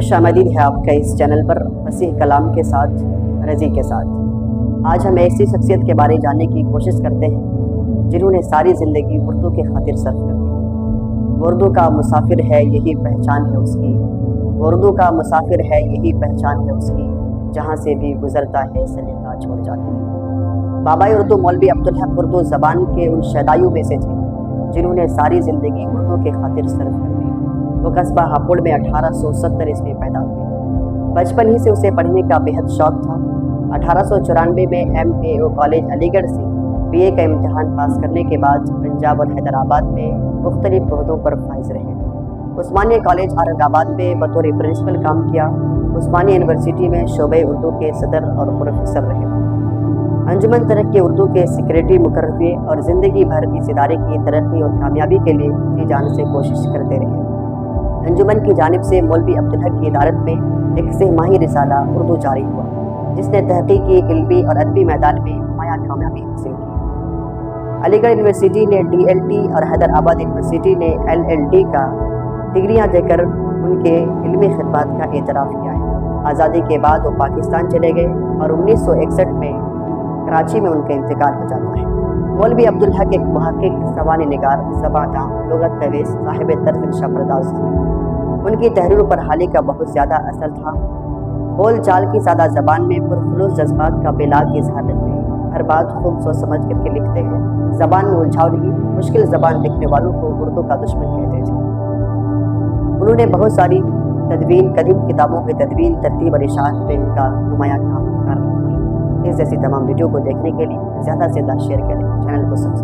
खुश आमदीद है आपका इस चैनल पर फसीह कलाम के साथ रज़ी के साथ। आज हम ऐसी शख्सियत के बारे जानने की कोशिश करते हैं जिन्होंने सारी ज़िंदगी उर्दू के खातिर सर्फ कर दी। उर्दू का मुसाफिर है यही पहचान है उसकी, उर्दू का मुसाफिर है यही पहचान है उसकी, जहाँ से भी गुजरता है सलीका छोड़ जाती है। बाबा उर्दू मौलवी अब्दुल हक उर्दू ज़बान के उन शदायु में से थे जिन्होंने सारी ज़िंदगी उर्दू के खातिर सर्फ कर दी। वो कस्बा हापुड़ में 1870 ईस्वी पैदा हुए। बचपन ही से उसे पढ़ने का बेहद शौक था। 1894 में MAO कॉलेज अलीगढ़ से BA का इम्तिहान पास करने के बाद पंजाब और हैदराबाद में मुख्तलिफ ओहदों पर फाइज रहे। उस्मानिया कॉलेज औरंगाबाद में बतौर प्रिंसिपल काम किया। उस्मानिया यूनिवर्सिटी में शोबे उर्दू के सदर और प्रोफेसर रहे। अंजुमन तरक्की उर्दू के सेक्रेटरी मुकर्रर हुए और ज़िंदगी भर इस इदारे की तरक्की और कामयाबी के लिए जी जान से कोशिश करते रहे। अंजुमन की जानिब से मौलवी अब्दुल हक की इदारत में एक सहमाही रिसाला उर्दू जारी हुआ, जिसने तहकीकी, इल्मी और अदबी मैदान में नुमायां कामयाबी हासिल की। अलीगढ़ यूनिवर्सिटी ने DLT और हैदराबाद यूनिवर्सिटी ने LLD का डिग्रियां देकर उनके इल्मी खिदमत का एतराफ़ किया है। आज़ादी के बाद वो पाकिस्तान चले गए और 1961 में कराची में उनका इंतकाल हो जाता है। मौलवी अब्दुल हक एक मुहक्किक, सवानी निगार, ज़बादां, लुग़त नवीस, साहिब तर्ज़ नक्शा पर्दाज़ थे। उनकी तहरीरों पर हाली का बहुत ज़्यादा असर था। बोल चाल की सादा ज़बान में पुरखुलूस जज्बात का बेलाग इज़हार करते हैं। हर बात खूब सोच समझ करके लिखते हैं। ज़बान में उलझाव नहीं। मुश्किल ज़बान लिखने वालों को उर्दू का दुश्मन कहते थे। उन्होंने बहुत सारी तदवीन, कदीम किताबों की तदवीन, तरतीब और इशाअत पे उनका नुमायां काम रखा है। इस जैसी तमाम वीडियो को देखने के लिए ज़्यादा से ज़्यादा शेयर करें, चैनल को सब्सक्राइब